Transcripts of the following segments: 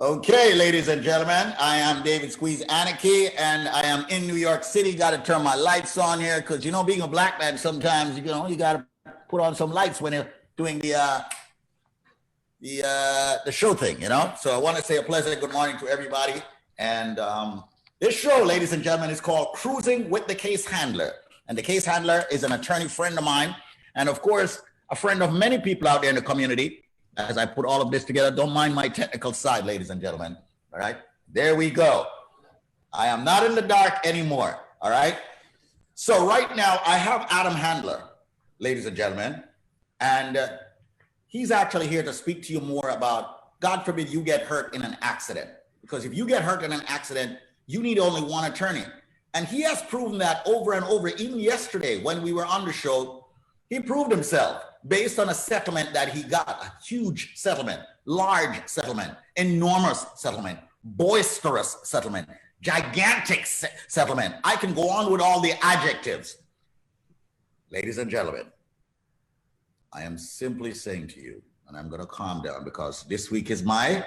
Okay, ladies and gentlemen, I am David Squeeze Anarchy, and I am in New York City. Got to turn my lights on here because being a black man, sometimes you got to put on some lights when you're doing the show thing. So I want to say a pleasant good morning to everybody. And this show, ladies and gentlemen, is called Cruising with the Case Handler, and the case handler is an attorney friend of mine, and of course, a friend of many people out there in the community. As I put all of this together, don't mind my technical side, ladies and gentlemen. All right, there we go. I am not in the dark anymore. All right. So right now I have Adam Handler, ladies and gentlemen, and he's actually here to speak to you more about, God forbid you get hurt in an accident. Because if you get hurt in an accident, you need only one attorney. And he has proven that over and over. Even yesterday when we were on the show, he proved himself based on a settlement that he got, a huge settlement, large settlement, enormous settlement, boisterous settlement, gigantic settlement. I can go on with all the adjectives. Ladies and gentlemen, I am simply saying to you, and I'm going to calm down because this week is my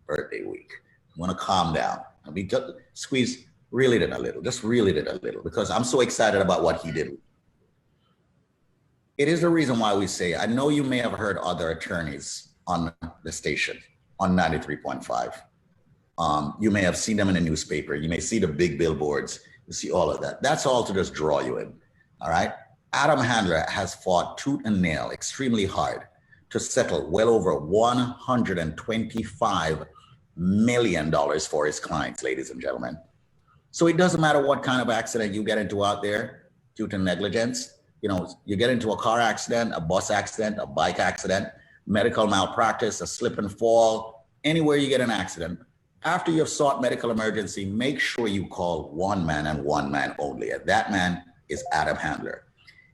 birthday week. I'm going to calm down. I mean, Squeeze, reel it in a little, just reel it in a little, because I'm so excited about what he did. It is the reason why we say, I know you may have heard other attorneys on the station on 93.5. You may have seen them in the newspaper. You may see the big billboards. You see all of that. That's all to just draw you in. All right. Adam Handler has fought tooth and nail extremely hard to settle well over $125 million for his clients, ladies and gentlemen. So it doesn't matter what kind of accident you get into out there due to negligence. You get into a car accident, a bus accident, a bike accident, medical malpractice, a slip and fall, anywhere you get an accident. After you've sought medical emergency, make sure you call one man and one man only. And that man is Adam Handler.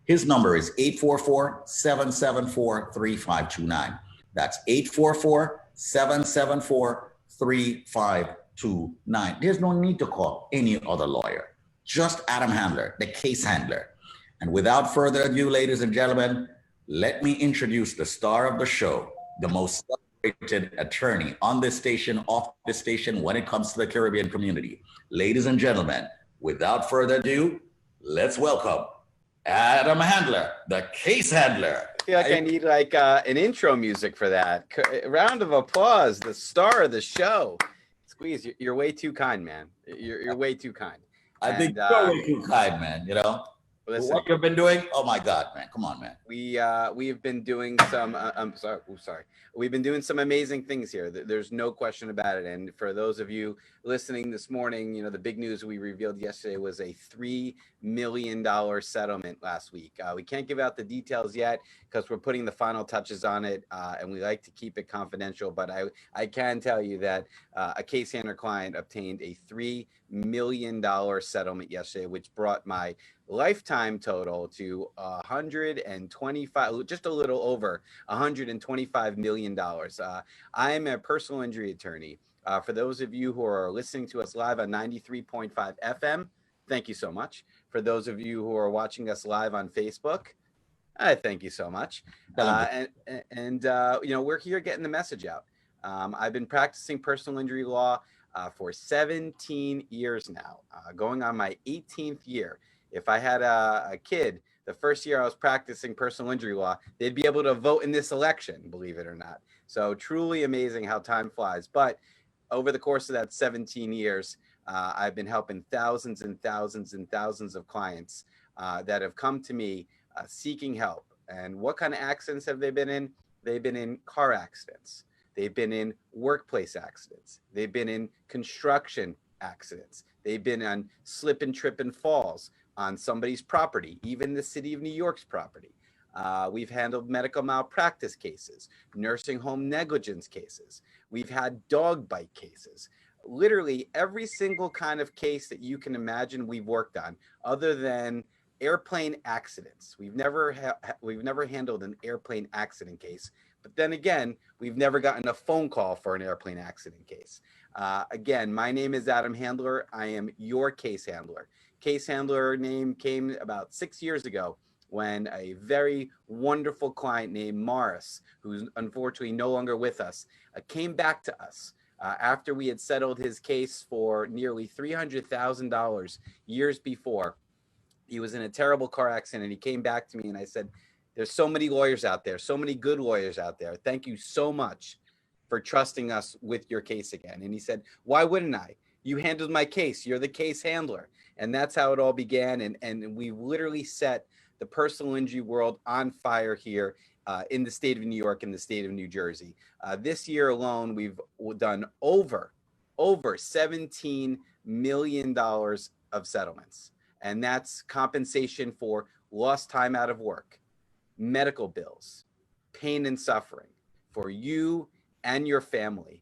His number is 844-774-3529. That's 844-774-3529. There's no need to call any other lawyer. Just Adam Handler, the case handler. And without further ado, ladies and gentlemen, let me introduce the star of the show, the most celebrated attorney on this station, off this station, when it comes to the Caribbean community. Ladies and gentlemen, without further ado, let's welcome Adam Handler, the case handler. I feel like I need an intro music for that. A round of applause, the star of the show. Squeeze, you're way too kind, man. You're way too kind. I think you're way too kind, man, Listen, what you've been doing? Oh my God, man! Come on, man. We have been doing some. I'm sorry. We've been doing some amazing things here. There's no question about it. And for those of you listening this morning, the big news we revealed yesterday was a $3 million settlement last week. We can't give out the details yet because we're putting the final touches on it, and we like to keep it confidential. But I can tell you that a case handler client obtained a $3 million settlement yesterday, which brought my lifetime total to 125, just a little over $125 million. I'm a personal injury attorney. For those of you who are listening to us live on 93.5 FM, thank you so much. For those of you who are watching us live on Facebook, thank you so much. We're here getting the message out. I've been practicing personal injury law for 17 years now, going on my 18th year. If I had a kid, the first year I was practicing personal injury law, they'd be able to vote in this election, believe it or not. So truly amazing how time flies. But over the course of that 17 years, I've been helping thousands and thousands and thousands of clients that have come to me seeking help. And what kind of accidents have they been in? They've been in car accidents. They've been in workplace accidents. They've been in construction accidents. They've been on slip and trip and falls on somebody's property, even the city of New York's property. We've handled medical malpractice cases, nursing home negligence cases. We've had dog bite cases. Literally every single kind of case that you can imagine we've worked on, other than airplane accidents. We've never handled an airplane accident case. But then again, we've never gotten a phone call for an airplane accident case. Again, my name is Adam Handler. I am your case handler. Case handler name came about 6 years ago when a very wonderful client named Morris, who's unfortunately no longer with us, came back to us After we had settled his case for nearly $300,000 years before, he was in a terrible car accident. He came back to me and I said, there's so many lawyers out there, so many good lawyers out there. Thank you so much for trusting us with your case again. And he said, why wouldn't I? You handled my case. You're the case handler. And that's how it all began. And we literally set the personal injury world on fire here in the state of New York and the state of New Jersey. This year alone, we've done over $17 million of settlements. And that's compensation for lost time out of work, medical bills, pain and suffering for you and your family.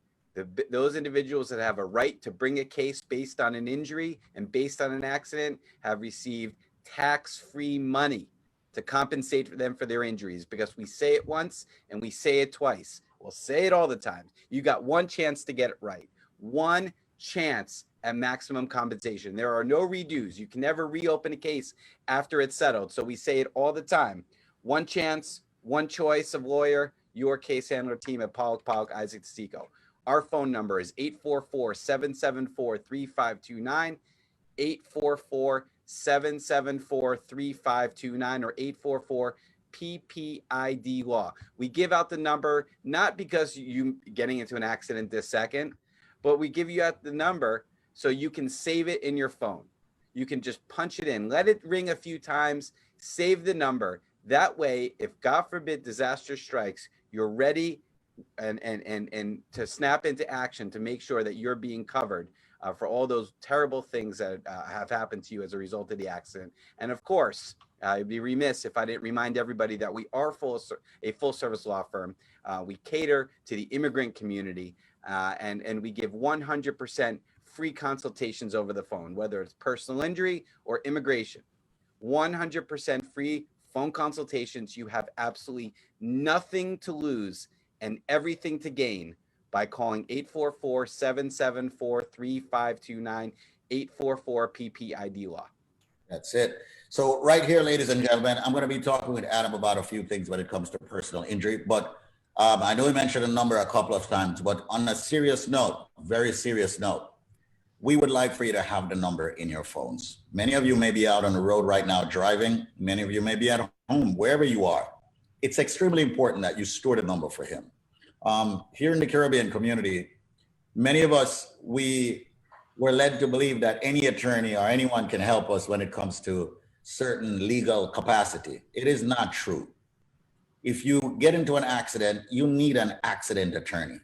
Those individuals that have a right to bring a case based on an injury and based on an accident have received tax-free money to compensate them for their injuries, because we say it once and we say it twice. We'll say it all the time. You got one chance to get it right. One chance at maximum compensation. There are no redos. You can never reopen a case after it's settled. So we say it all the time. One chance, one choice of lawyer, your case handler team at Pollack, Isaac DeSico. Our phone number is 844-774-3529, 844-774-3529, or 844 PPID law. We give out the number not because you getting into an accident this second, but we give you out the number so you can save it in your phone. You can just punch it in, let it ring a few times, save the number. That way, if God forbid disaster strikes, you're ready and to snap into action to make sure that you're being covered for all those terrible things that have happened to you as a result of the accident. And of course, I'd be remiss if I didn't remind everybody that we are a full service law firm. We cater to the immigrant community, and we give 100% free consultations over the phone, whether it's personal injury or immigration. 100% free phone consultations. You have absolutely nothing to lose and everything to gain by calling 844-774-3529, 844-PPID law. That's it. So right here, ladies and gentlemen, I'm going to be talking with Adam about a few things when it comes to personal injury. But I know he mentioned a number a couple of times, but on a serious note, very serious note, we would like for you to have the number in your phones. Many of you may be out on the road right now driving. Many of you may be at home, wherever you are. It's extremely important that you store the number for him. Here in the Caribbean community, many of us, we were led to believe that any attorney or anyone can help us when it comes to certain legal capacity. It is not true. If you get into an accident, you need an accident attorney.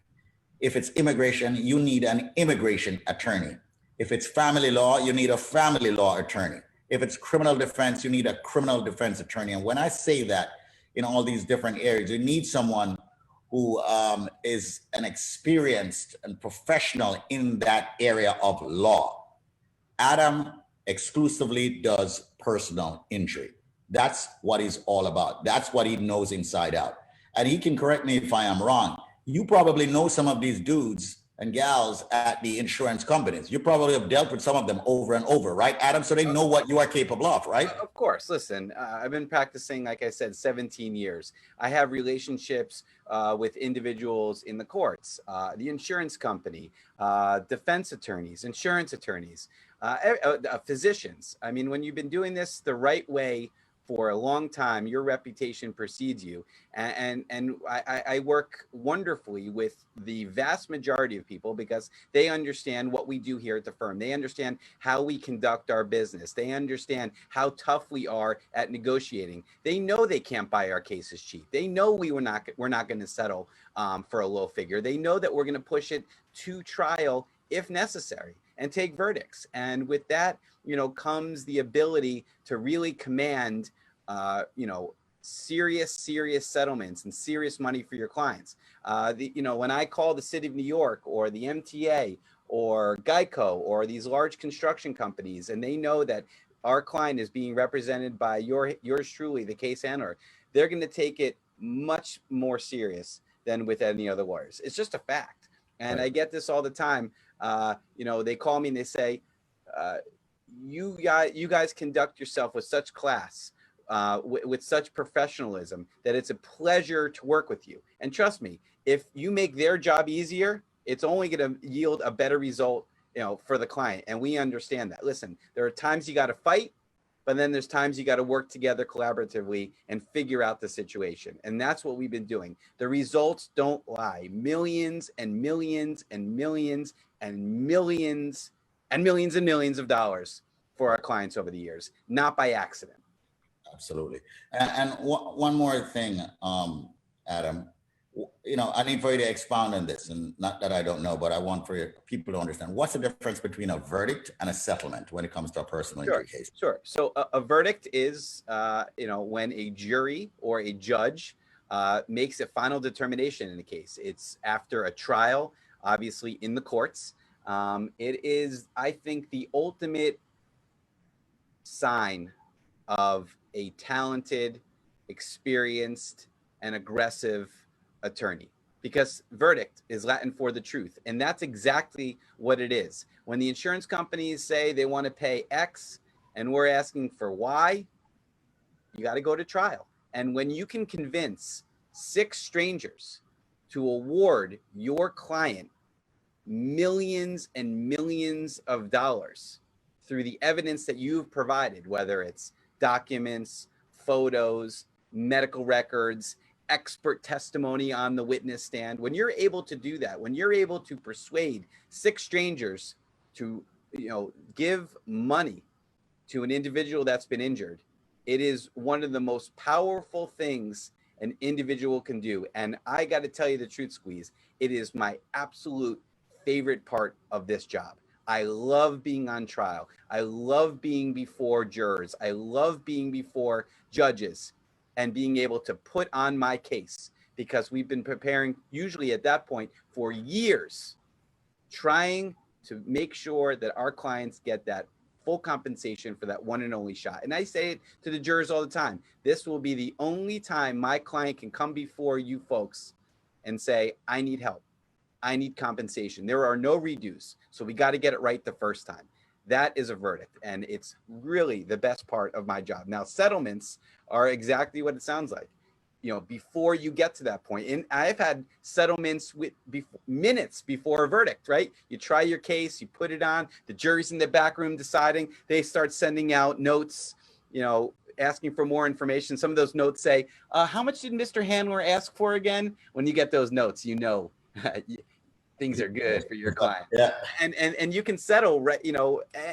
If it's immigration, you need an immigration attorney. If it's family law, you need a family law attorney. If it's criminal defense, you need a criminal defense attorney. And when I say that in all these different areas, you need someone who is an experienced and professional in that area of law. Adam exclusively does personal injury. That's what he's all about. That's what he knows inside out. And he can correct me if I am wrong. You probably know some of these dudes and gals at the insurance companies. You probably have dealt with some of them over and over, right, Adam? So they know what you are capable of, right? Of course. Listen, I've been practicing, like I said, 17 years. I have relationships with individuals in the courts, the insurance company, defense attorneys, insurance attorneys, physicians. I mean, when you've been doing this the right way for a long time, your reputation precedes you. And I work wonderfully with the vast majority of people because they understand what we do here at the firm. They understand how we conduct our business. They understand how tough we are at negotiating. They know they can't buy our cases cheap. They know we're not going to settle for a low figure. They know that we're going to push it to trial if necessary and take verdicts. And with that, comes the ability to really command, serious settlements and serious money for your clients. When I call the city of New York or the MTA or Geico or these large construction companies, and they know that our client is being represented by yours truly, the case handler, they're going to take it much more serious than with any other lawyers. It's just a fact. And right. I get this all the time. They call me and they say, you guys conduct yourself with such class, with such professionalism that it's a pleasure to work with you. And trust me, if you make their job easier, it's only going to yield a better result, for the client. And we understand that. Listen, there are times you got to fight, but then there's times you got to work together collaboratively and figure out the situation. And that's what we've been doing. The results don't lie. Millions and millions and millions and millions and millions and millions of dollars for our clients over the years, not by accident. Absolutely. And one more thing, Adam, I need for you to expound on this, and not that I don't know, but I want for people to understand what's the difference between a verdict and a settlement when it comes to a personal injury case. Sure. So a verdict is, when a jury or a judge makes a final determination in a case. It's after a trial, obviously in the courts. It is, I think, the ultimate sign of a talented, experienced, and aggressive attorney, because verdict is Latin for the truth. And that's exactly what it is. When the insurance companies say they want to pay X and we're asking for Y, you got to go to trial. And when you can convince 6 strangers to award your client millions and millions of dollars through the evidence that you've provided, whether it's documents, photos, medical records, expert testimony on the witness stand, when you're able to do that, when you're able to persuade 6 strangers to, give money to an individual that's been injured, it is one of the most powerful things an individual can do. And I got to tell you the truth, Squeeze, it is my absolute favorite part of this job. I love being on trial. I love being before jurors. I love being before judges and being able to put on my case, because we've been preparing, usually at that point, for years, trying to make sure that our clients get that full compensation for that one and only shot. And I say it to the jurors all the time. This will be the only time my client can come before you folks and say, I need help. I need compensation. There are no redos. So we got to get it right the first time. That is a verdict. And it's really the best part of my job. Now, settlements are exactly what it sounds like. Before you get to that point, and I've had settlements with minutes before a verdict, right? You try your case, you put it on, the jury's in the back room deciding, they start sending out notes, asking for more information. Some of those notes say, how much did Mr. Handler ask for again? When you get those notes, things are good for your client. Yeah. And you can settle, right,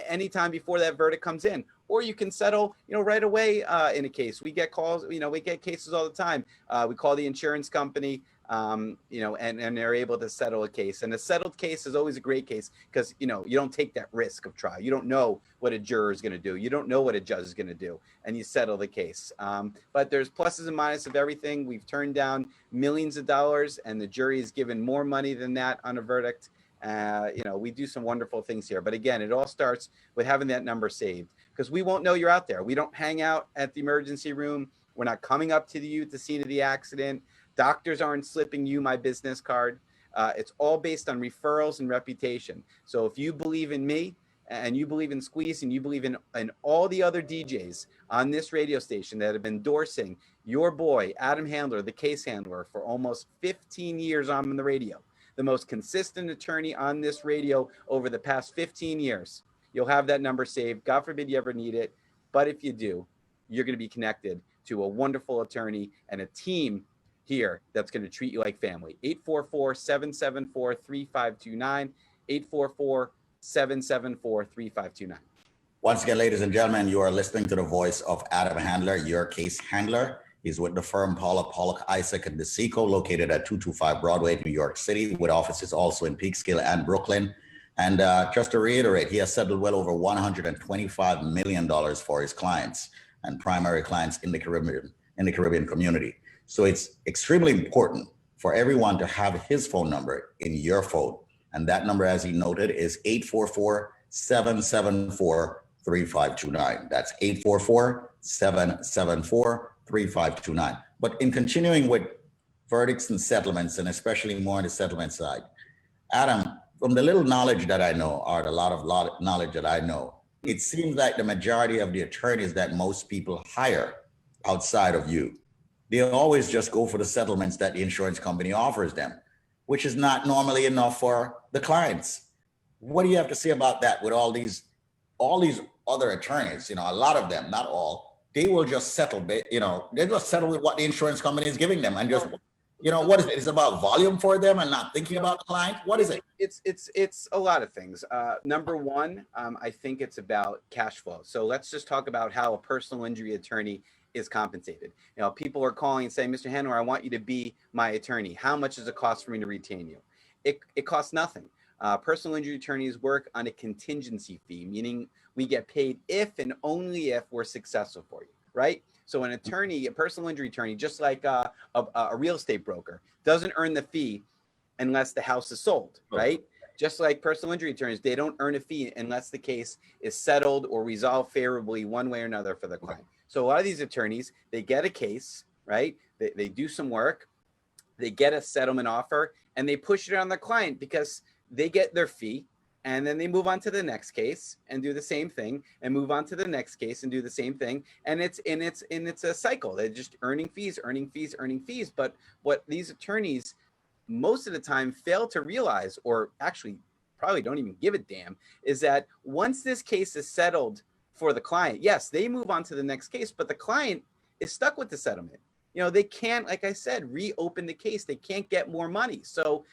anytime before that verdict comes in, or you can settle, right away in a case. We get calls, we get cases all the time. We call the insurance company, and they're able to settle a case. And a settled case is always a great case because, you don't take that risk of trial. You don't know what a juror is going to do. You don't know what a judge is going to do, and you settle the case. But there's pluses and minuses of everything. We've turned down millions of dollars, and the jury is given more money than that on a verdict. We do some wonderful things here. But again, it all starts with having that number saved, because we won't know you're out there. We don't hang out at the emergency room. We're not coming up to you at the scene of the accident. Doctors aren't slipping you my business card. It's all based on referrals and reputation. So if you believe in me and you believe in Squeeze and you believe in all the other DJs on this radio station that have been endorsing your boy, Adam Handler, the case handler, for almost 15 years on the radio, the most consistent attorney on this radio over the past 15 years, you'll have that number saved. God forbid you ever need it. But if you do, you're going to be connected to a wonderful attorney and a team here that's going to treat you like family. 844-774-3529, 844-774-3529. Once again, ladies and gentlemen, you are listening to the voice of Adam Handler, your case handler. He's with the firm Pollack, Isaac, and DeSico, located at 225 Broadway, New York City, with offices also in Peekskill and Brooklyn. And just to reiterate, he has settled well over $125 million for his clients and primary clients in the Caribbean community. So it's extremely important for everyone to have his phone number in your phone. And that number, as he noted, is 844-774-3529. That's 844-774-3529. But in continuing with verdicts and settlements, and especially more on the settlement side, Adam, from the little knowledge that I know, or the lot of knowledge that I know, it seems like the majority of the attorneys that most people hire outside of you, they always just go for the settlements that the insurance company offers them. which is not normally enough for the clients. What do you have to say about that with all these other attorneys? A lot of them, not all, they will just settle, they just settle with what the insurance company is giving them and just, what is it? It's about volume for them and not thinking about the client. What is it? It's a lot of things. Number one, I think it's about cash flow. So let's just talk about how a personal injury attorney is compensated. People are calling and saying, Mr. Handler, I want you to be my attorney. How much does it cost for me to retain you? It costs nothing. Personal injury attorneys work on a contingency fee, meaning we get paid if and only if we're successful for you, right? So an attorney, a personal injury attorney, just like a real estate broker, doesn't earn the fee unless the house is sold, right? Just like personal injury attorneys, they don't earn a fee unless the case is settled or resolved favorably one way or another for the client. So a lot of these attorneys, they get a case, right? They do some work, they get a settlement offer, and they push it on the client because they get their fee, and then they move on to the next case and do the same thing, and move on to the next case and do the same thing. And it's a cycle. They're just earning fees. But what these attorneys most of the time fail to realize, or actually probably don't even give a damn, is that once this case is settled for the client, yes, they move on to the next case, but the client is stuck with the settlement. They can't, like I said, reopen the case. They can't get more money. So,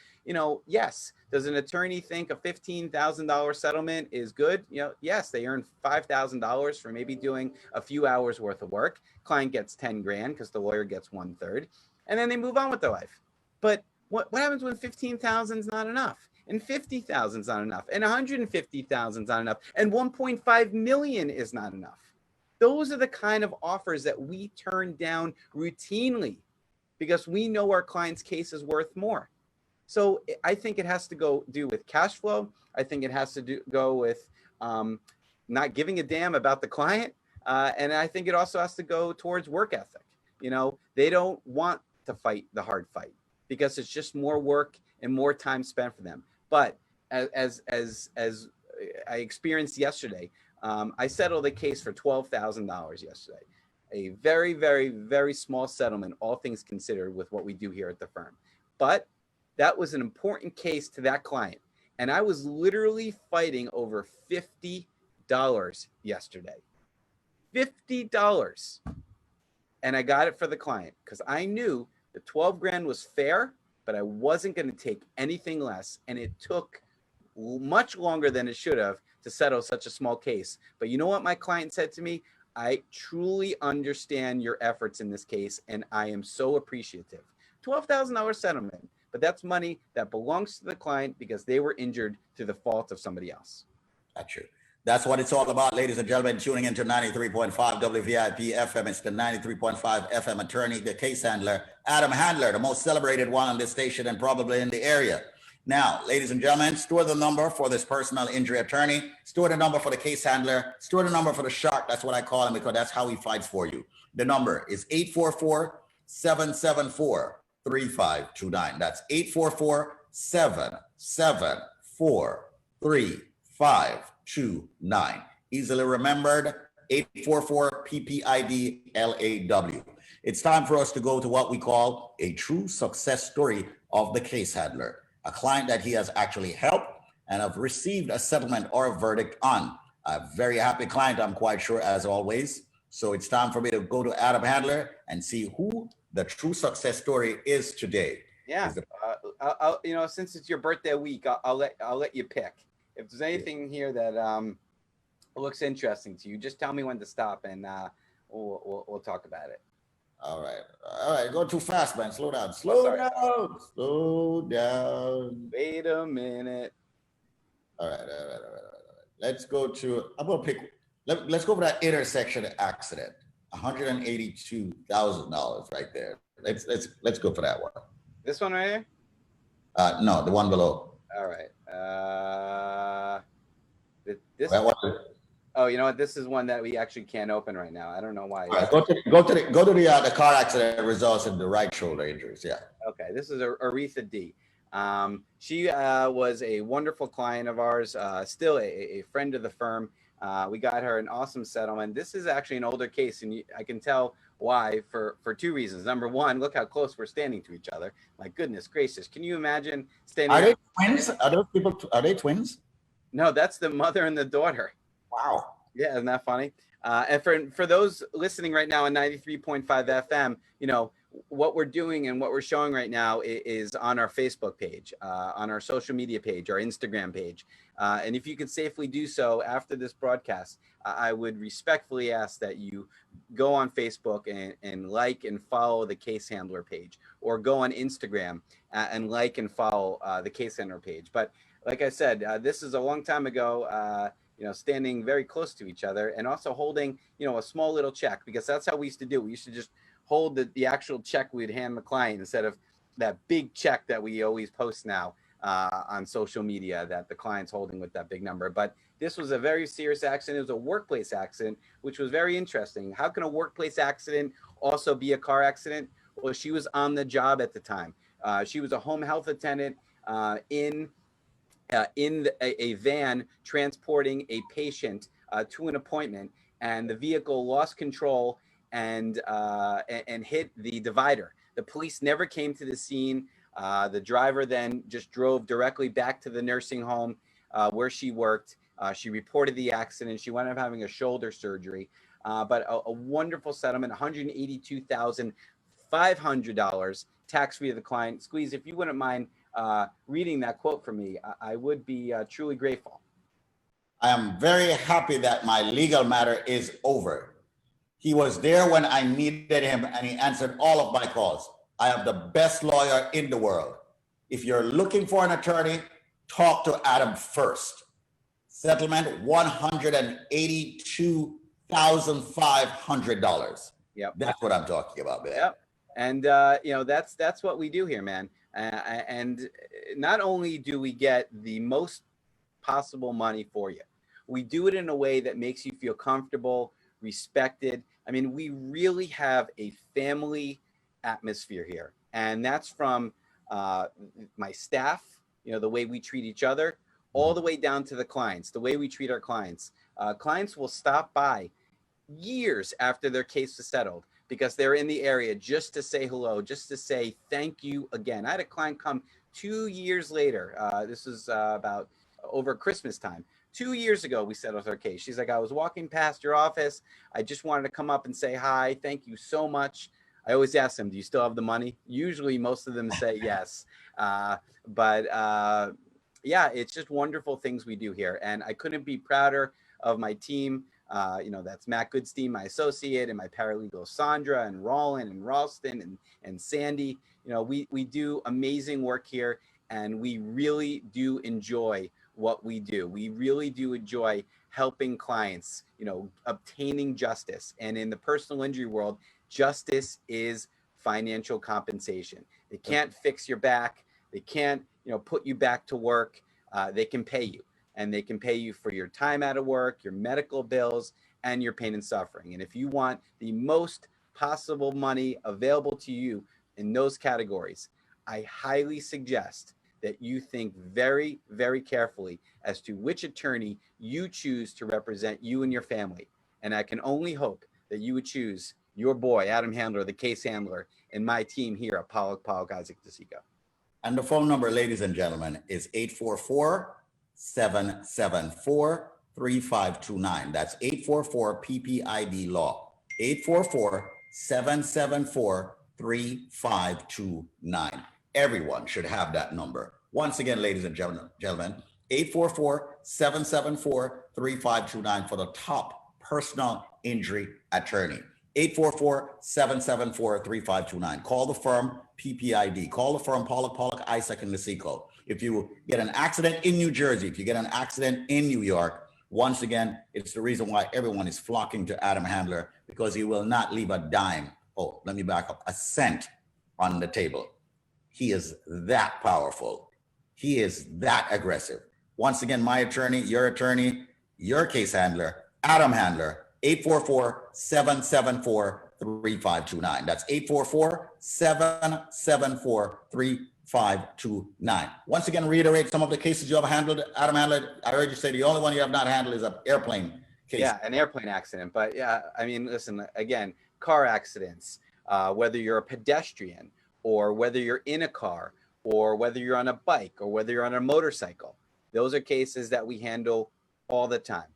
yes, does an attorney think a $15,000 settlement is good? Yes, they earn $5,000 for maybe doing a few hours worth of work. Client gets 10 grand because the lawyer gets 1/3, and then they move on with their life. But what happens when 15,000 is not enough, and 50,000 is not enough, and 150,000 is not enough, and 1.5 million is not enough? Those are the kind of offers that we turn down routinely because we know our client's case is worth more. So I think it has to do with cash flow. I think it has to go with not giving a damn about the client. And I think it also has to go towards work ethic. They don't want to fight the hard fight because it's just more work and more time spent for them. But as I experienced yesterday, I settled a case for $12,000 yesterday. A very, very, very small settlement, all things considered, with what we do here at the firm. But that was an important case to that client. And I was literally fighting over $50 yesterday. $50. And I got it for the client because I knew the 12 grand was fair, but I wasn't going to take anything less. And it took much longer than it should have to settle such a small case. But you know what my client said to me? I truly understand your efforts in this case, and I am so appreciative. $12,000 settlement, but that's money that belongs to the client because they were injured through the fault of somebody else. That's true. That's what it's all about, ladies and gentlemen, tuning into 93.5 WVIP FM. It's the 93.5 FM attorney, the case handler, Adam Handler, the most celebrated one on this station and probably in the area. Now, ladies and gentlemen, store the number for this personal injury attorney, store the number for the case handler, store the number for the shark. That's what I call him because that's how he fights for you. The number is 844-774-3529. That's 844-774-3529. Easily remembered, 844 PPID LAW. It's time for us to go to what we call a true success story of the case handler, a client that he has actually helped and have received a settlement or a verdict on. A very happy client, I'm quite sure, as always. So it's time for me to go to Adam Handler and see who the true success story is today. Yeah, I'll, since it's your birthday week, I'll let you pick. If there's anything here that looks interesting to you, just tell me when to stop, and we'll talk about it. All right. Go too fast, man. Slow down. Slow down. Wait a minute. All right. Let's go to. I'm gonna pick. Let's go for that intersection accident. $182,000 right there. Let's go for that one. This one right here? No, the one below. All right. This. That one. Oh, you know what? This is one that we actually can't open right now. I don't know why. All right, go to the car accident that results in the right shoulder injuries. Yeah. Okay. This is Aretha D. She was a wonderful client of ours, still a friend of the firm. We got her an awesome settlement. This is actually an older case, and I can tell Why? For two reasons. Number one, look how close we're standing to each other. My goodness gracious. Can you imagine standing? Are they twins? Are those people, are they twins? No, that's the mother and the daughter. Wow. Yeah, isn't that funny? And for those listening right now on 93.5 FM, you know, what we're doing and what we're showing right now is on our Facebook page, on our social media page, our Instagram page. And if you can safely do so after this broadcast, I would respectfully ask that you go on Facebook and like and follow the Case Handler page, or go on Instagram and like and follow the Case Handler page. But like I said, this is a long time ago. You know, standing very close to each other, and also holding, you know, a small little check, because that's how we used to do. We used to just hold the actual check we'd hand the client, instead of that big check that we always post now on social media that the client's holding with that big number. But this was a very serious accident. It was a workplace accident, which was very interesting. How can a workplace accident also be a car accident? Well, she was on the job at the time. She was a home health attendant in a van transporting a patient to an appointment, and the vehicle lost control and hit the divider. The police never came to the scene. The driver then just drove directly back to the nursing home where she worked. She reported the accident. She wound up having a shoulder surgery, but a wonderful settlement, $182,500 tax-free to the client. Squeeze, if you wouldn't mind reading that quote for me, I would be truly grateful. I am very happy that my legal matter is over. He was there when I needed him, and he answered all of my calls. I have the best lawyer in the world. If you're looking for an attorney, talk to Adam first. Settlement $182,500. Yep. That's what I'm talking about, man. Yep. And you know, that's what we do here, man. And not only do we get the most possible money for you, we do it in a way that makes you feel comfortable, respected. I mean, we really have a family atmosphere here, and that's from my staff, you know, the way we treat each other, all the way down to the clients, the way we treat our clients. Clients will stop by years after their case is settled, because they're in the area, just to say hello, just to say thank you again. I had a client come 2 years later. This is about over Christmas time. 2 years ago, we settled her case. She's like, I was walking past your office. I just wanted to come up and say hi. Thank you so much. I always ask them, do you still have the money? Usually most of them say yes. But yeah, it's just wonderful things we do here. And I couldn't be prouder of my team. You know, that's Matt Goodstein, my associate, and my paralegal Sandra and Roland and Ralston and Sandy. You know, we do amazing work here, and we really do enjoy what we do. We really do enjoy helping clients, you know, obtaining justice. And in the personal injury world, justice is financial compensation. They can't fix your back. They can't, you know, put you back to work. They can pay you. And they can pay you for your time out of work, your medical bills, and your pain and suffering. And if you want the most possible money available to you in those categories, I highly suggest that you think very, very carefully as to which attorney you choose to represent you and your family. And I can only hope that you would choose your boy, Adam Handler, the case handler, and my team here at Pollack, Isaac DeSico. And the phone number, ladies and gentlemen, is 844-774-3529. That's 844 PPID law. 844-774-3529. Everyone should have that number. Once again, ladies and gentlemen, 844-774-3529 for the top personal injury attorney. 844-774-3529. Call the firm PPID. Call the firm Pollack, Isaac, and DeSico. If you get an accident in New Jersey, if you get an accident in New York, once again, it's the reason why everyone is flocking to Adam Handler, because he will not leave a dime. Oh, let me back up. A cent on the table. He is that powerful. He is that aggressive. Once again, my attorney, your case handler, Adam Handler, 844-774-3529. That's 844-774-3529. Once again, reiterate some of the cases you have handled, Adam Handler. I heard you say the only one you have not handled is an airplane case. Yeah, an airplane accident. But yeah, I mean, listen, again, car accidents, whether you're a pedestrian or whether you're in a car or whether you're on a bike or whether you're on a motorcycle. Those are cases that we handle all the time.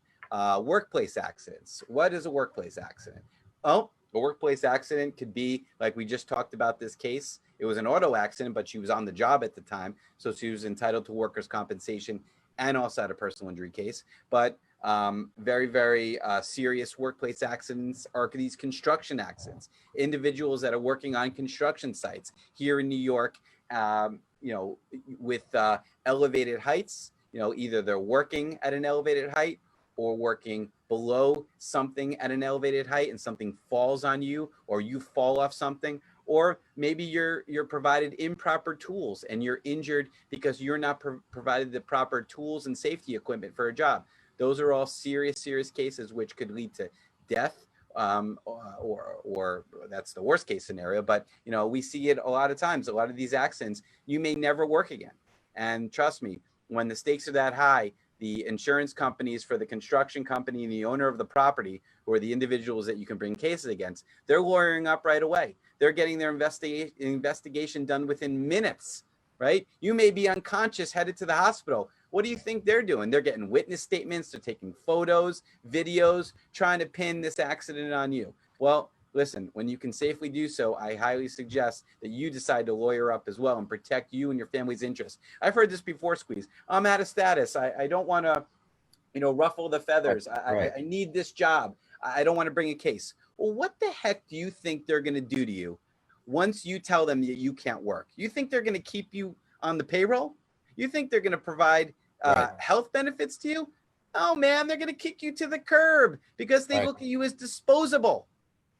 Workplace accidents. What is a workplace accident? Oh, a workplace accident could be like we just talked about this case. It was an auto accident, but she was on the job at the time, so she was entitled to workers' compensation and also had a personal injury case. But very, very serious workplace accidents are these construction accidents. Individuals that are working on construction sites here in New York, with elevated heights, either they're working at an elevated height or working below something at an elevated height and something falls on you or you fall off something, or maybe you're provided improper tools and you're injured because you're not provided the proper tools and safety equipment for a job. Those are all serious cases which could lead to death, or that's the worst case scenario. But we see it a lot of times. A lot of these accidents, you may never work again. And trust me, when the stakes are that high, the insurance companies for the construction company and the owner of the property, or the individuals that you can bring cases against, they're lawyering up right away. They're getting their investigation done within minutes, right? You may be unconscious, headed to the hospital. What do you think they're doing? They're getting witness statements, they're taking photos, videos, trying to pin this accident on you. Well, listen, when you can safely do so, I highly suggest that you decide to lawyer up as well and protect you and your family's interests. I've heard this before, Squeeze. I'm out of status. I don't want to, ruffle the feathers. Right. I need this job. I don't want to bring a case. Well, what the heck do you think they're going to do to you once you tell them that you can't work? You think they're going to keep you on the payroll? You think they're going to provide health benefits to you? Oh, man, they're going to kick you to the curb because they look at you as disposable.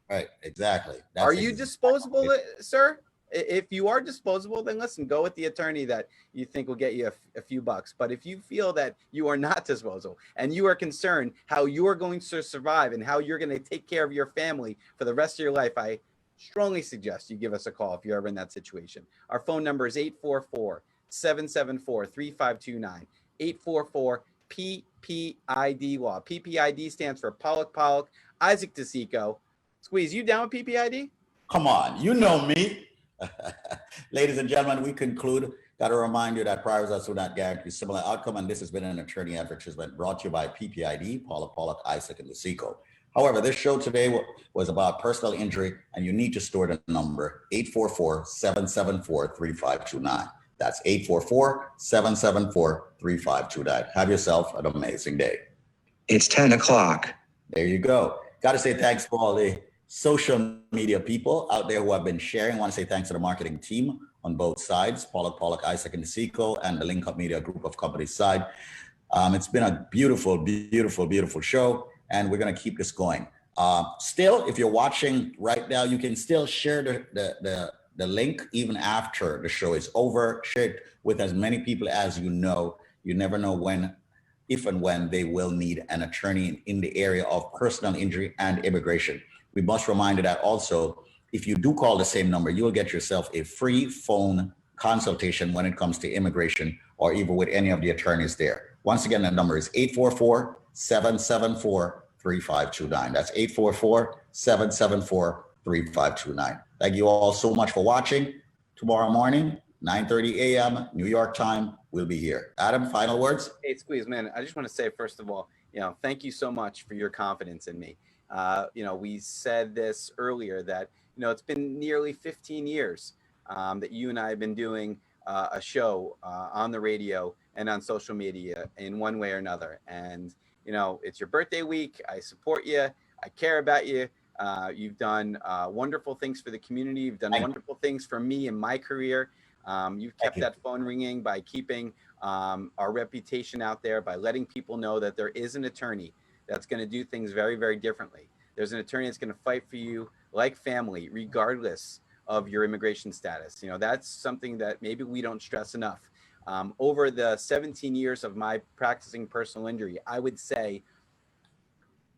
Right, exactly. Are you disposable, sir? If you are disposable, then listen, go with the attorney that you think will get you a few bucks. But if you feel that you are not disposable and you are concerned how you are going to survive and how you're going to take care of your family for the rest of your life, I strongly suggest you give us a call if you're ever in that situation. Our phone number is 844-774-3529, 844-PPID law. PPID stands for Pollack, Isaac DeSico. Squeeze, you down with PPID? Come on, you know me. Ladies and gentlemen, we conclude. Got to remind you that prior results do not guarantee similar outcome, and this has been an attorney advertisement brought to you by PPID, Pollack, Isaac, and DeSico. However, this show today was about personal injury, and you need to store the number 844-774-3529. That's 844-774-3529. Have yourself an amazing day. It's 10 o'clock. There you go. Got to say thanks to all the social media people out there who have been sharing. I want to say thanks to the marketing team on both sides, Pollack, Isaac, and DeSico, and the Link Up Media group of companies side. It's been a beautiful show, and we're going to keep this going. Still, if you're watching right now, you can still share the link even after the show is over. Share it with as many people as you know. You never know if and when they will need an attorney in the area of personal injury and immigration. We must remind you that also, if you do call the same number, you'll get yourself a free phone consultation when it comes to immigration or even with any of the attorneys there. Once again, the number is 844-774-3529. That's 844-774-3529. Thank you all so much for watching. Tomorrow morning, 9:30 a.m. New York time, we'll be here. Adam, final words? Hey, Squeeze, man, I just want to say, first of all, thank you so much for your confidence in me. We said this earlier that, it's been nearly 15 years that you and I have been doing a show on the radio and on social media in one way or another. And, it's your birthday week. I support you. I care about you. You've done wonderful things for the community. You've done wonderful things for me in my career. You've kept that phone ringing by keeping our reputation out there, by letting people know that there is an attorney that's going to do things very, very differently. There's an attorney that's going to fight for you like family, regardless of your immigration status. That's something that maybe we don't stress enough. Over the 17 years of my practicing personal injury, I would say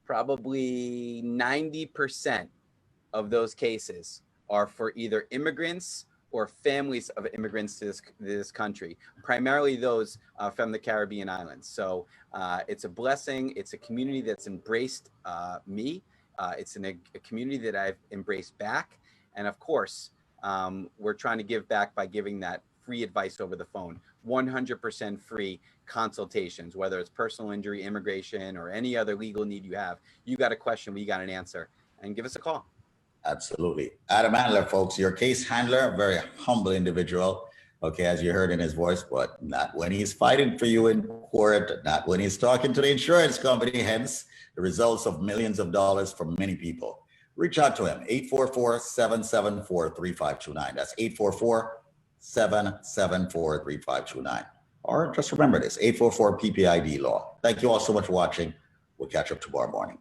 probably 90% of those cases are for either immigrants or families of immigrants to this country, primarily those from the Caribbean islands. So it's a blessing. It's a community that's embraced me It's in a community that I've embraced back. And of course, we're trying to give back by giving that free advice over the phone, 100% free consultations, whether it's personal injury, immigration, or any other legal need you have. You got a question, we got an answer, and give us a call. Absolutely. Adam Handler, folks, your case handler, very humble individual. Okay, as you heard in his voice, but not when he's fighting for you in court, not when he's talking to the insurance company, hence the results of millions of dollars for many people. Reach out to him, 844-774-3529. That's 844-774-3529. Or just remember this, 844 PPID law. Thank you all so much for watching. We'll catch up tomorrow morning.